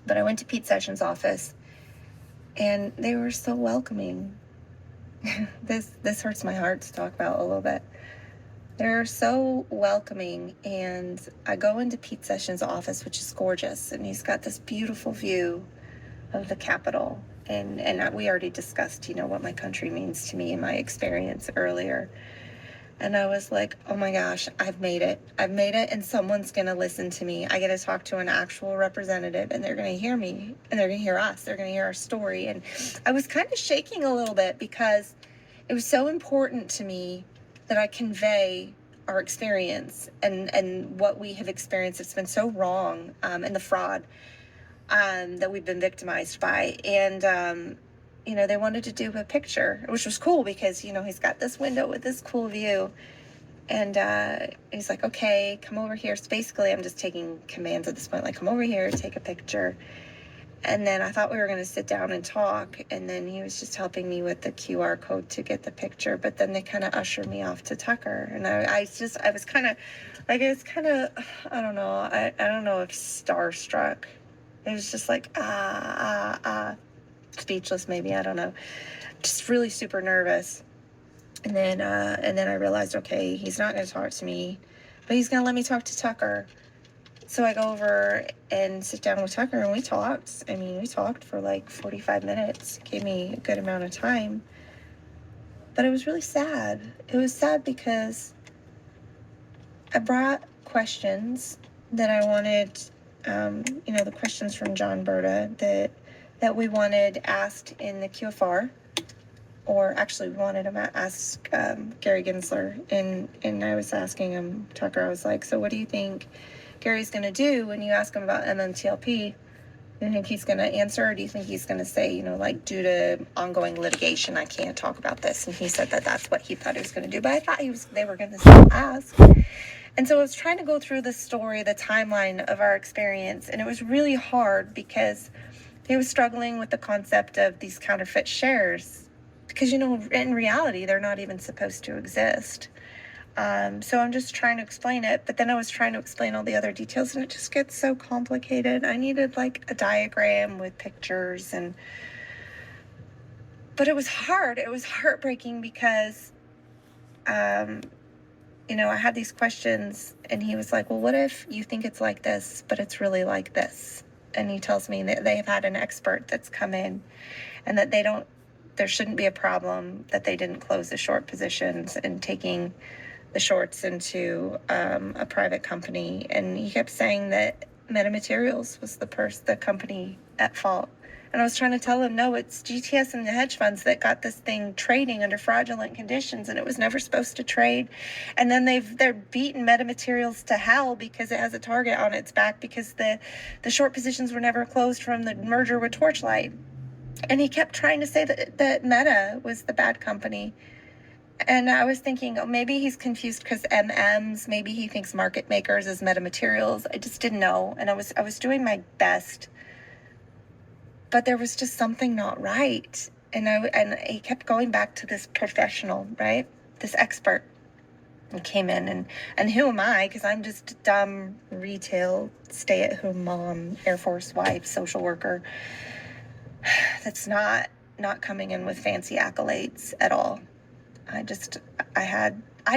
But I went to Pete Sessions' office, and they were so welcoming. This hurts my heart to talk about a little bit. They're so welcoming, and I go into Pete Sessions' office, which is gorgeous, and he's got this beautiful view of the Capitol. And we already discussed, what my country means to me and my experience earlier. And I was like, oh my gosh, I've made it. I've made it, and someone's going to listen to me. I get to talk to an actual representative, and they're going to hear me, and they're going to hear us. They're going to hear our story. And I was kind of shaking a little bit because it was so important to me that I convey our experience and what we have experienced. It's been so wrong, and the fraud that we've been victimized by. And they wanted to do a picture, which was cool because, he's got this window with this cool view. And he's like, okay, come over here. So basically, I'm just taking commands at this point, like, come over here, take a picture. And then I thought we were going to sit down and talk. And then he was just helping me with the QR code to get the picture. But then they kind of ushered me off to Tucker. And I was kind of, I don't know. I don't know if starstruck. It was just like, speechless maybe, I don't know. Just really super nervous. And then I realized, okay, he's not going to talk to me, but he's going to let me talk to Tucker. So I go over and sit down with Tucker, and we talked. I mean, we talked for like 45 minutes. It gave me a good amount of time. But it was really sad. It was sad because I brought questions that I wanted, the questions from John Berta that we wanted asked in the QFR, or actually we wanted him to ask Gary Gensler, and I was asking him, Tucker, I was like, so what do you think Gary's going to do when you ask him about MMTLP? Do you think he's going to answer, or do you think he's going to say, due to ongoing litigation, I can't talk about this? And he said that that's what he thought he was going to do, but I thought they were going to still ask. And so I was trying to go through the story, the timeline of our experience, and it was really hard because he was struggling with the concept of these counterfeit shares because, in reality, they're not even supposed to exist. So I'm just trying to explain it, but then I was trying to explain all the other details, and it just gets so complicated. I needed like a diagram with pictures, but it was hard. It was heartbreaking because, I had these questions, and he was like, well, what if you think it's like this, but it's really like this? And he tells me that they've had an expert that's come in, and that there shouldn't be a problem that they didn't close the short positions and taking the shorts into a private company. And he kept saying that Metamaterials was the company at fault. And I was trying to tell him, no, it's GTS and the hedge funds that got this thing trading under fraudulent conditions, and it was never supposed to trade. And then they're beating Metamaterials to hell because it has a target on its back because the short positions were never closed from the merger with Torchlight. And he kept trying to say that Meta was the bad company. And I was thinking, maybe he's confused because MMs, maybe he thinks market makers is Metamaterials. I just didn't know. And I was doing my best, but there was just something not right. And he kept going back to this professional, right? This expert. He came in, and who am I? Because I'm just a dumb retail stay-at-home mom, Air Force wife, social worker that's not coming in with fancy accolades at all. I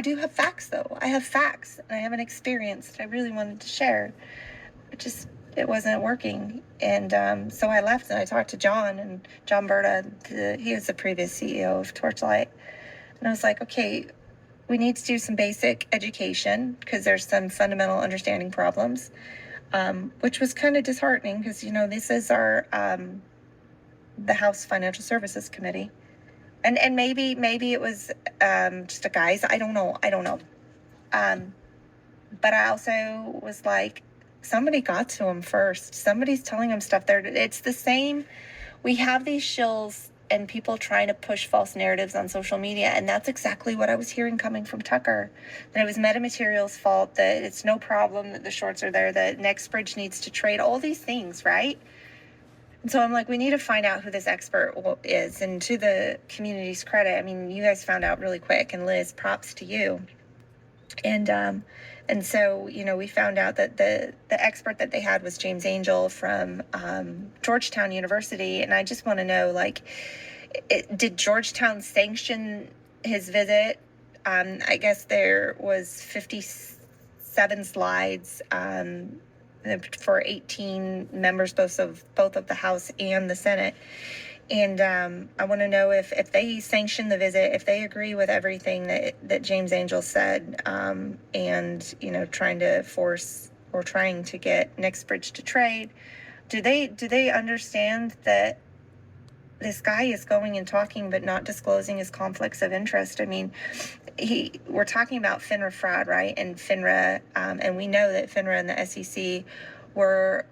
do have facts, though. I have facts, and I have an experience that I really wanted to share. It wasn't working. And so I left, and I talked to John, and John Berta, he was the previous CEO of Torchlight. And I was like, okay, we need to do some basic education because there's some fundamental understanding problems, which was kind of disheartening because, this is our the House Financial Services Committee. And maybe it was just a guise. I don't know. But I also was like, somebody got to him first. Somebody's telling him stuff there. It's the same. We have these shills and people trying to push false narratives on social media. And that's exactly what I was hearing coming from Tucker. That it was Metamaterials' fault, that it's no problem, that the shorts are there, that NextBridge needs to trade, all these things, right? And so I'm like, we need to find out who this expert is. And to the community's credit, I mean, you guys found out really quick. And Liz, props to you. And so, we found out that the expert that they had was James Angel from Georgetown University. And I just want to know, did Georgetown sanction his visit? I guess there was 57 slides for 18 members, both of the House and the Senate. And I want to know if they sanction the visit, if they agree with everything that James Angel said, and trying to force or trying to get Nixbridge to trade. Do they understand that this guy is going and talking but not disclosing his conflicts of interest? I mean, we're talking about FINRA fraud, right? And FINRA, and we know that FINRA and the SEC were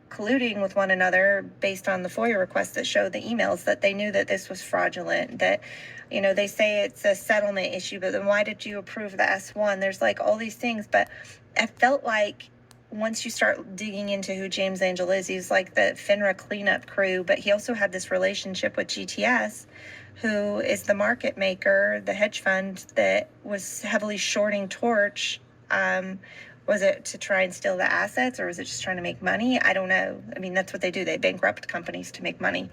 colluding with one another based on the FOIA requests that showed the emails, that they knew that this was fraudulent, that, they say it's a settlement issue, but then why did you approve the S1? There's all these things, but I felt like once you start digging into who James Angel is, he's like the FINRA cleanup crew, but he also had this relationship with GTS, who is the market maker, the hedge fund that was heavily shorting Torch. Was it to try and steal the assets, or was it just trying to make money? I don't know. I mean, that's what they do. They bankrupt companies to make money.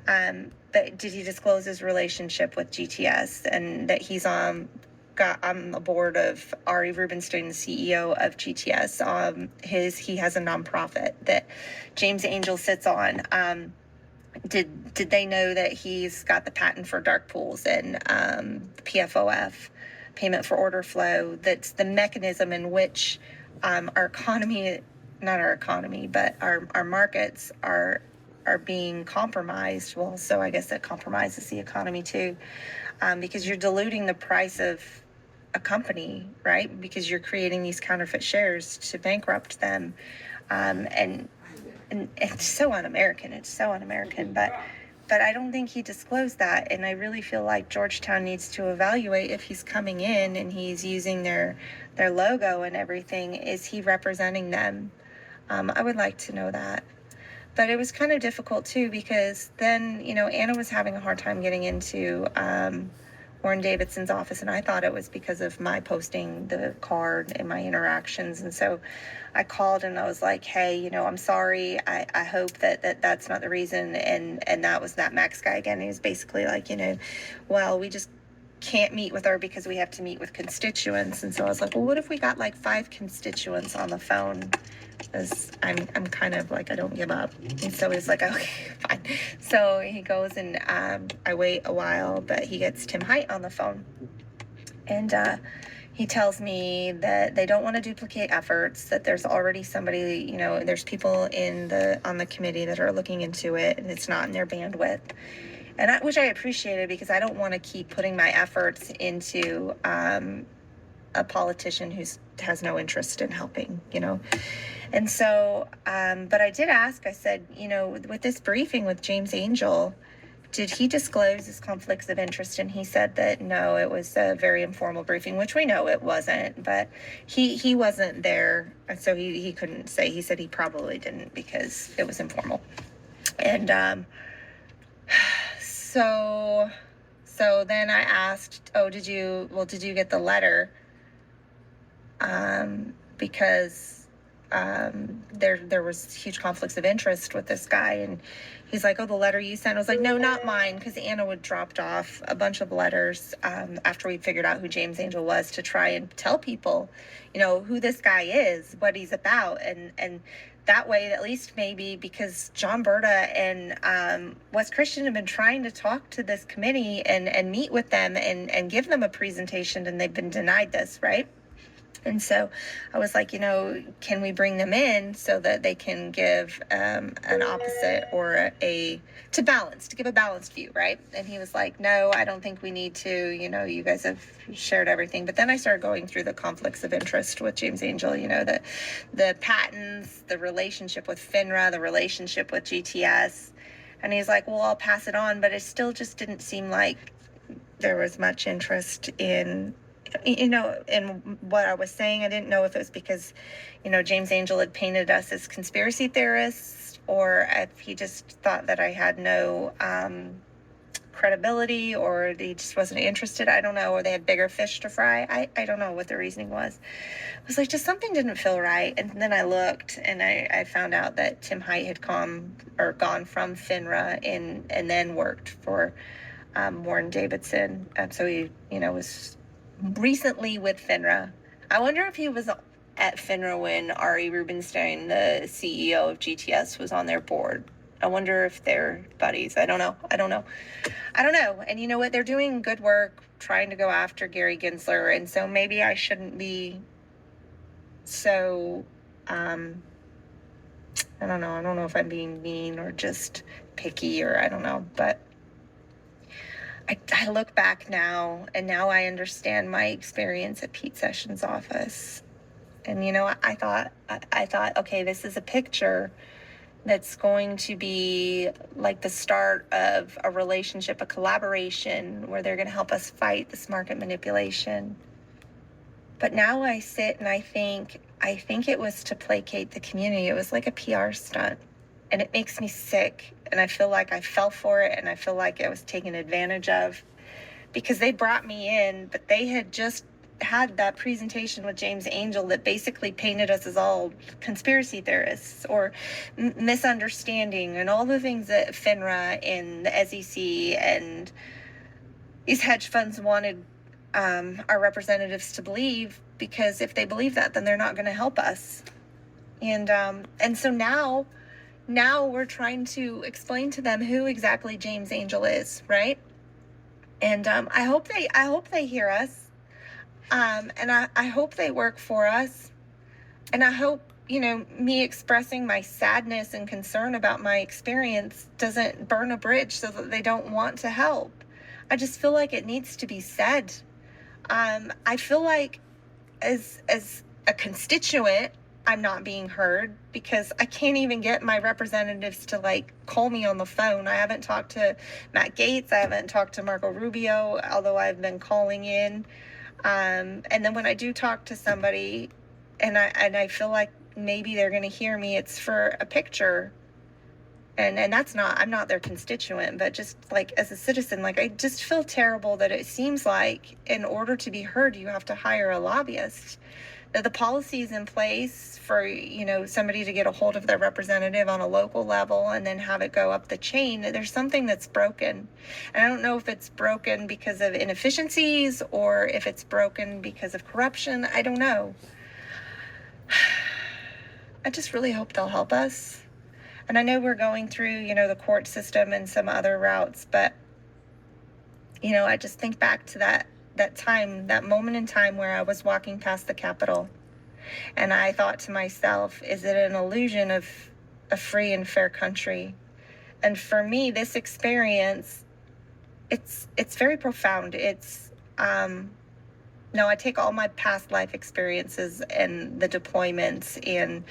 But did he disclose his relationship with GTS and that he's on the board of Ari Rubenstein, the CEO of GTS? He has a nonprofit that James Angel sits on. Did they know that he's got the patent for dark pools and PFOF, payment for order flow? That's the mechanism in which our economy, not our economy, but our markets are being compromised. Well, so I guess that compromises the economy too, because you're diluting the price of a company, right? Because you're creating these counterfeit shares to bankrupt them, and it's so un-American. It's so un-American, but I don't think he disclosed that, and I really feel like Georgetown needs to evaluate if he's coming in and he's using their logo and everything. Is he representing them? I would like to know that. But it was kind of difficult too, because then, Anna was having a hard time getting into Warren Davidson's office, and I thought it was because of my posting the card and my interactions. And so I called and I was like, hey, I'm sorry. I hope that's not the reason. And that was that Max guy again. He was basically like, well, we just can't meet with her because we have to meet with constituents. And so I was like, well, what if we got 5 constituents on the phone? Because I'm kind of I don't give up. And so he's like, okay, fine. So he goes and I wait a while, but he gets Tim Height on the phone. And he tells me that they don't want to duplicate efforts, that there's already somebody, there's people on the committee that are looking into it, and it's not in their bandwidth. And which I appreciated, because I don't want to keep putting my efforts into a politician who has no interest in helping, And so, but I did ask, I said, with this briefing with James Angel, did he disclose his conflicts of interest? And he said that no, it was a very informal briefing, which we know it wasn't, but he wasn't there. And so he couldn't say. He said he probably didn't because it was informal. And so then I asked, did you get the letter? Because there was huge conflicts of interest with this guy, and he's like, the letter you sent. I was like, no, not mine, because Anna would dropped off a bunch of letters after we figured out who James Angel was, to try and tell people, who this guy is, what he's about, and that way, at least maybe, because John Berta and Wes Christian have been trying to talk to this committee and meet with them and give them a presentation, and they've been denied this, right? And so I was like, can we bring them in so that they can give an opposite or to give a balanced view, right? And he was like, no, I don't think we need to, you guys have shared everything. But then I started going through the conflicts of interest with James Angel, the patents, the relationship with FINRA, the relationship with GTS. And he's like, well, I'll pass it on. But it still just didn't seem like there was much interest in in what I was saying. I didn't know if it was because, James Angel had painted us as conspiracy theorists, or if he just thought that I had no credibility, or he just wasn't interested. I don't know. Or they had bigger fish to fry. I don't know what the reasoning was. It was like just something didn't feel right. And then I looked and I found out that Tim Height had gone from FINRA and then worked for Warren Davidson. So he, was recently with FINRA. I wonder if he was at FINRA when Ari Rubenstein, the CEO of GTS, was on their board. I wonder if they're buddies. I don't know. And you know what? They're doing good work trying to go after Gary Gensler. And so maybe I shouldn't be so, I don't know. I don't know if I'm being mean or just picky, or I don't know. But I look back now, and now I understand my experience at Pete Sessions' office. And, I thought, okay, this is a picture that's going to be like the start of a relationship, a collaboration where they're going to help us fight this market manipulation. But now I sit and I think it was to placate the community. It was like a PR stunt, and it makes me sick. And I feel like I fell for it, and I feel like I was taken advantage of, because they brought me in, but they had just had that presentation with James Angel that basically painted us as all conspiracy theorists or misunderstanding, and all the things that FINRA and the SEC and these hedge funds wanted our representatives to believe, because if they believe that, then they're not going to help us. And so now we're trying to explain to them who exactly James Angel is, right? And I hope they hear us. And I hope they work for us. And I hope, me expressing my sadness and concern about my experience doesn't burn a bridge so that they don't want to help. I just feel like it needs to be said. I feel like as a constituent, I'm not being heard, because I can't even get my representatives to call me on the phone. I haven't talked to Matt Gaetz. I haven't talked to Marco Rubio, although I've been calling in. And then when I do talk to somebody and I feel like maybe they're going to hear me, it's for a picture. And I'm not their constituent, but just as a citizen, I just feel terrible that it seems like in order to be heard, you have to hire a lobbyist. That the policy is in place for, somebody to get a hold of their representative on a local level and then have it go up the chain. There's something that's broken. And I don't know if it's broken because of inefficiencies or if it's broken because of corruption. I don't know. I just really hope they'll help us. And I know we're going through, the court system and some other routes, but, I just think back to that moment in time where I was walking past the Capitol, and I thought to myself, is it an illusion of a free and fair country? And for me, this experience, it's very profound. I take all my past life experiences and the deployments and,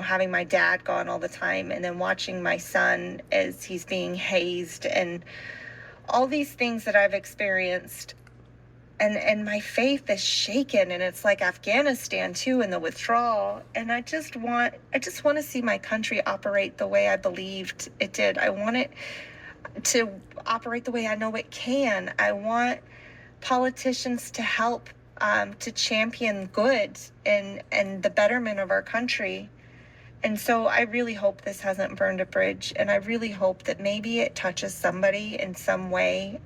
having my dad gone all the time, and then watching my son as he's being hazed, and all these things that I've experienced, and my faith is shaken, and it's like Afghanistan too, and the withdrawal. And I just want to see my country operate the way I believed it did. I want it to operate the way I know it can. I want politicians to help to champion good and the betterment of our country. And so I really hope this hasn't burned a bridge, and I really hope that maybe it touches somebody in some way,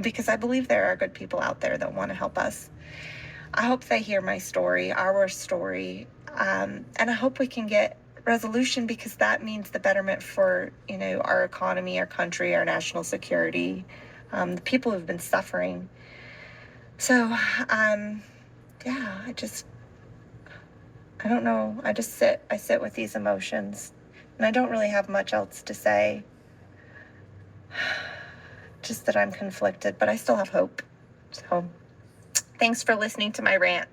because I believe there are good people out there that want to help us. I hope they hear my story, our story, and I hope we can get resolution, because that means the betterment for, our economy, our country, our national security, the people who've been suffering. So, I don't know. I sit with these emotions, and I don't really have much else to say. Just that I'm conflicted, but I still have hope. So, thanks for listening to my rant.